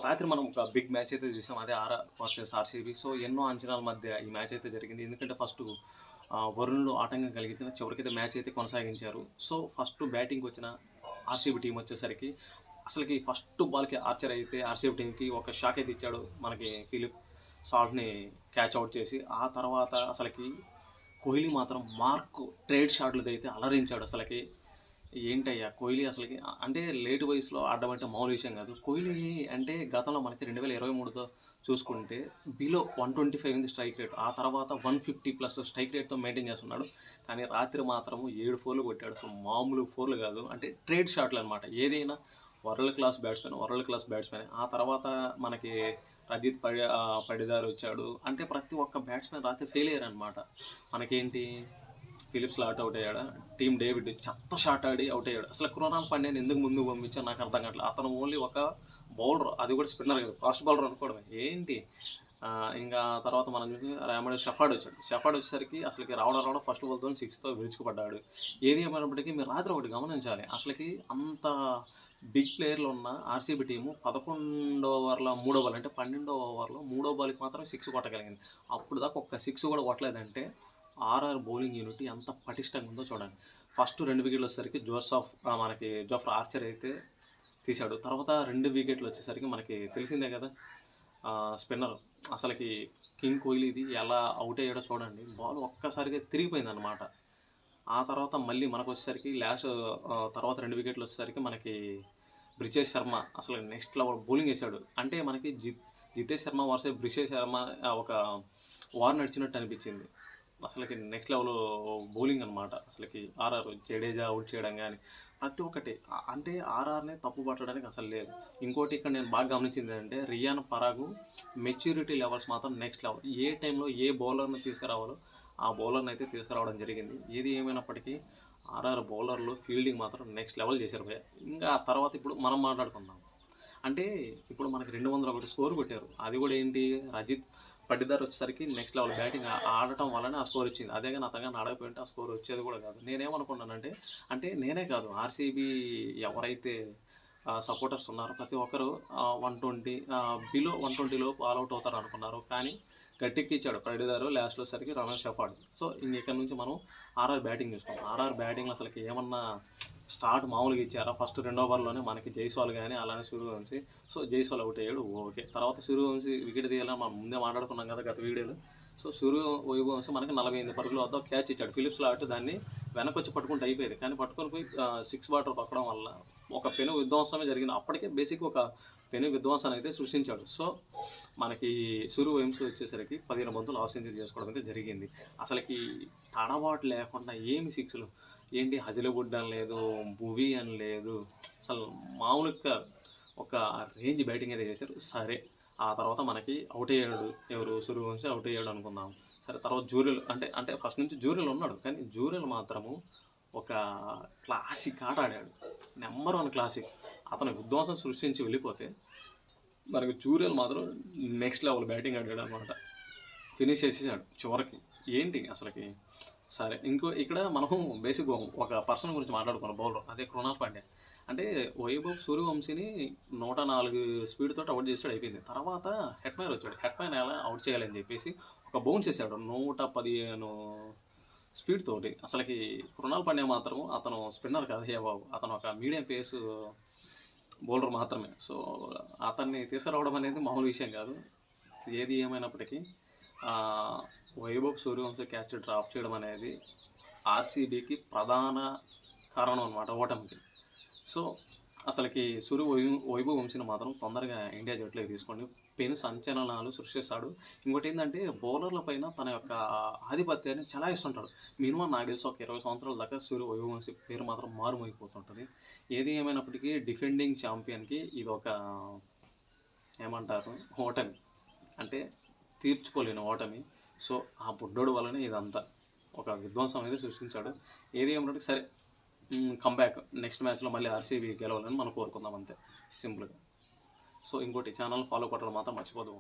రాత్రి మనం ఒక బిగ్ మ్యాచ్ అయితే చూసాం. అదే ఆర్ఆర్ వర్సెస్ ఆర్సీబీ. సో ఎన్నో అంచనాల మధ్య ఈ మ్యాచ్ అయితే జరిగింది. ఎందుకంటే ఫస్ట్ వరుణుడు ఆటంకం కలిగించిన చివరికైతే మ్యాచ్ అయితే కొనసాగించారు. సో ఫస్ట్ బ్యాటింగ్కి వచ్చిన ఆర్సీబీ టీం వచ్చేసరికి అసలుకి ఫస్ట్ బాల్కి ఆర్చర్ అయితే ఆర్సీబీ టీంకి ఒక షాక్ అయితే ఇచ్చాడు. మనకి ఫిలిప్ సాల్ట్ని క్యాచ్ అవుట్ చేసి ఆ తర్వాత అసలుకి కోహ్లీ మాత్రం మార్క్ ట్రేడ్ షాట్లది అయితే అలరించాడు. అసలుకి ఏంటయ్యా కోహ్లీ అసలుకి అంటే లేట్ వయసులో ఆడడం అంటే మామూలు విషయం కాదు. కోహ్లీ అంటే గతంలో మనకి 2023తో చూసుకుంటే బిలో 125 ఉంది స్ట్రైక్ రేట్. ఆ తర్వాత 150+ స్ట్రైక్ రేట్తో మెయింటైన్ చేస్తున్నాడు. కానీ రాత్రి మాత్రం 7 ఫోర్లు కొట్టాడు. సో మామూలు ఫోర్లు కాదు, అంటే ట్రేడ్ షాట్లు అనమాట. ఏదైనా వరల్డ్ క్లాస్ బ్యాట్స్మెన్. ఆ తర్వాత మనకి రజిత్ పడిదార్ వచ్చాడు. అంటే ప్రతి ఒక్క బ్యాట్స్మెన్ రాత్రి ఫెయిల్ అయ్యారు అనమాట. మనకేంటి ఫిలిప్స్ అవుట్ అయ్యాడు. టీమ్ డేవిడ్ చెత్త షాట్ ఆడి అవుట్ అయ్యాడు. అసలు కృణాల్ పాండ్యాని ఎందుకు ముందుకు పంపించాను నాకు అర్థం కావట్లేదు. అతను ఓన్లీ ఒక బౌలర్, అది కూడా స్పిన్నర్ కదా, ఫాస్ట్ బౌలర్ అనుకోవడం ఏంటి. ఇంకా తర్వాత మనం చూసి రామడ్ షఫాడ్ వచ్చేసరికి అసలుకి రావడం ఫస్ట్ బాల్తో 6తో విరుచుకుపడ్డాడు. ఏది ఏమైనప్పటికీ మీరు రాత్రి ఒకటి గమనించాలి. అసలుకి అంత బిగ్ ప్లేయర్లు ఉన్న ఆర్సీబీ టీము 11వ ఓవర్లో 3వ బాల్, అంటే 12వ ఓవర్లో 3వ బాల్కి మాత్రం 6 కొట్టగలిగింది. అప్పుడు దాకా ఒక్క 6 కూడా కొట్టలేదంటే ఆర్ఆర్ బౌలింగ్ యూనిట్ ఎంత పటిష్టంగా ఉందో చూడండి. ఫస్ట్ 2 వికెట్లు వచ్చేసరికి జోఫ్రా ఆర్చర్ అయితే తీశాడు. తర్వాత 2 వికెట్లు వచ్చేసరికి మనకి తెలిసిందే కదా, స్పిన్నర్ అసలుకి కింగ్ కోహ్లీది ఎలా అవుట్ అయ్యాడో చూడండి. బాల్ ఒక్కసారిగా తిరిగిపోయింది అనమాట. ఆ తర్వాత మళ్ళీ మనకు వచ్చేసరికి తర్వాత 2 వికెట్లు వచ్చేసరికి మనకి బ్రిజేష్ శర్మ అసలు నెక్స్ట్ లెవెల్ బౌలింగ్ వేశాడు. అంటే మనకి జితేష్ శర్మ వర్సెస్ బ్రిజేష్ శర్మ ఒక వార్ నడిచినట్టు అనిపించింది. అసలుకి నెక్స్ట్ లెవెల్ బౌలింగ్ అనమాట. అసలుకి ఆర్ఆర్ జడేజా అవుట్ చేయడం కానీ ప్రతి ఒక్కటి, అంటే ఆర్ఆర్నే తప్పు పట్టడానికి అసలు లేదు. ఇంకోటి ఇక్కడ నేను బాగా గమనించింది ఏంటంటే రియాన్ పరాగు మెచ్యూరిటీ లెవెల్స్ మాత్రం నెక్స్ట్ లెవెల్. ఏ టైంలో ఏ బౌలర్ని తీసుకురావాలో ఆ బౌలర్ని అయితే తీసుకురావడం జరిగింది. ఏది ఏమైనప్పటికీ ఆర్ఆర్ బౌలర్లు ఫీల్డింగ్ మాత్రం నెక్స్ట్ లెవెల్ చేశారు. ఇంకా ఆ తర్వాత ఇప్పుడు మనం మాట్లాడుకుందాం. అంటే ఇప్పుడు మనకి 201 స్కోర్ కొట్టారు. అది కూడా ఏంటి, రజిత్ పడిదార్ వచ్చేసరికి నెక్స్ట్ లెవెల్ బ్యాటింగ్ ఆడటం వల్లనే ఆ స్కోర్ వచ్చింది. అదే కానీ అతగాని ఆడకపోయింటే ఆ స్కోర్ వచ్చేది కూడా కాదు. నేనేమనుకున్నానంటే, అంటే నేనే కాదు, ఆర్సీబీ ఎవరైతే సపోర్టర్స్ ఉన్నారో ప్రతి ఒక్కరు 120 బిలో 120 లోపు ఆల్అవుట్ అవుతారు అనుకున్నారు. కానీ గట్టెక్కిచ్చాడు పడిదారు, లాస్ట్లో సరికి రమేష్ షఫాడ్. సో ఇక్కడ నుంచి మనం ఆర్ఆర్ బ్యాటింగ్ చూసుకుంటాం. ఆర్ఆర్ బ్యాటింగ్లో అసలుకి ఏమన్నా స్టార్ట్ మామూలుగా ఇచ్చారా? ఫస్ట్ 2వ ఓవర్లోనే మనకి జైస్వాల్ కానీ అలానే సూర్యవంశీ. సో జైస్వాల్ అవుట్ అయ్యాడు, ఓకే. తర్వాత సూర్యవంశీ వికెట్ తీయాలని మనం ముందే మాట్లాడుకున్నాం కదా గత వీడియోలో. సో సూర్యవంశీ మనకి 48 పరుగుల వద్ద క్యాచ్ ఇచ్చాడు. ఫిలిప్స్ లాట్ దాన్ని వెనక్కి వచ్చి పట్టుకుంటూ అయిపోయేది. కానీ పట్టుకొని పోయి 6 బాటర్ తొక్కడం వల్ల ఒక పెను విధ్వంసమే జరిగింది. అప్పటికే బేసిక్ ఒక పెను విధ్వంసాన్ని అయితే సృష్టించాడు. సో మనకి సూర్యవంశీ వచ్చేసరికి 15 బంతులు హాఫ్ సెంచరీ చేసుకోవడం అయితే జరిగింది. అసలుకి తడబాటు లేకుండా ఏమి 6లు ఏంటి, హజిలవుడ్ అని లేదు, భువి అని లేదు, అసలు మామూలుగా ఒక రేంజ్ బ్యాటింగ్ అయితే చేశారు. సరే ఆ తర్వాత మనకి అవుట్ అయ్యాడు ఎవరు, సూర్యవంశీ అవుట్ అయ్యాడు అనుకుందాం. సరే తర్వాత జూరియల్ అంటే ఫస్ట్ నుంచి జూరియల్ ఉన్నాడు. కానీ జూరియల్ మాత్రము ఒక క్లాసిక్ ఆట ఆడాడు, నెంబర్ 1 క్లాసిక్. అతను విధ్వంసం సృష్టించి వెళ్ళిపోతే మనకి జూరియల్ మాత్రం నెక్స్ట్ లెవెల్ బ్యాటింగ్ ఆడాడు అనమాట. ఫినిష్ చేసేసాడు చివరికి. ఏంటి అసలుకి. సరే ఇక్కడ మనం బేసిక్ ఒక పర్సన్ గురించి మాట్లాడుకున్నాం, బౌలర్, అదే కృణాల్ పాండ్యా. అంటే వైభవ్ సూర్యవంశీని 104 స్పీడ్తో అవుట్ చేసాడు, అయిపోయింది. తర్వాత హెట్మైర్ వచ్చాడు. హెట్మైర్ ఎలా అవుట్ చేయాలని చెప్పేసి ఒక బౌన్స్ చేశాడు 115 స్పీడ్ తోటి. అసలుకి కృణాల్ పాండ్యా మాత్రం అతను స్పిన్నర్ కాదు బాబు, అతను ఒక మీడియం పేస్ బౌలర్ మాత్రమే. సో అతన్ని తీసుకురావడం అనేది మామూలు విషయం కాదు. ఏది ఏమైనప్పటికీ వైభవ్ సూర్యవంశీ క్యాచ్ డ్రాప్ చేయడం అనేది ఆర్సీబీకి ప్రధాన కారణం అనమాట ఓటమికి. సో అసలుకి వైభవ్ వంశీని మాత్రం తొందరగా ఇండియా జట్టులోకి తీసుకోండి. పెను సంచలనాలు సృష్టిస్తాడు. ఇంకోటి ఏంటంటే బౌలర్ల పైన తన యొక్క ఆధిపత్యాన్ని చలాయిస్తుంటాడు. మినిమం నాకు తెలిసి ఒక 20 సంవత్సరాల దాకా వైభవ్ వంశీ పేరు మాత్రం మారుమోగిపోతుంటుంది. ఏది ఏమైనప్పటికీ డిఫెండింగ్ ఛాంపియన్కి ఇది ఒక ఏమంటారు ఓటమి, అంటే తీర్చుకోలేని ఓటమి. సో ఆ బుడ్డోడు వల్లనే ఇదంతా ఒక విధ్వంసం అనేది సృష్టించాడు. ఏది ఏమిటంటే సరే కంబ్యాక్ నెక్స్ట్ మ్యాచ్లో మళ్ళీ ఆర్సీబీ గెలవాలని మనం కోరుకుందాం అంతే, సింపుల్గా. సో ఇంకోటి ఛానల్ ఫాలో కొట్టడం మాత్రం మర్చిపోదు.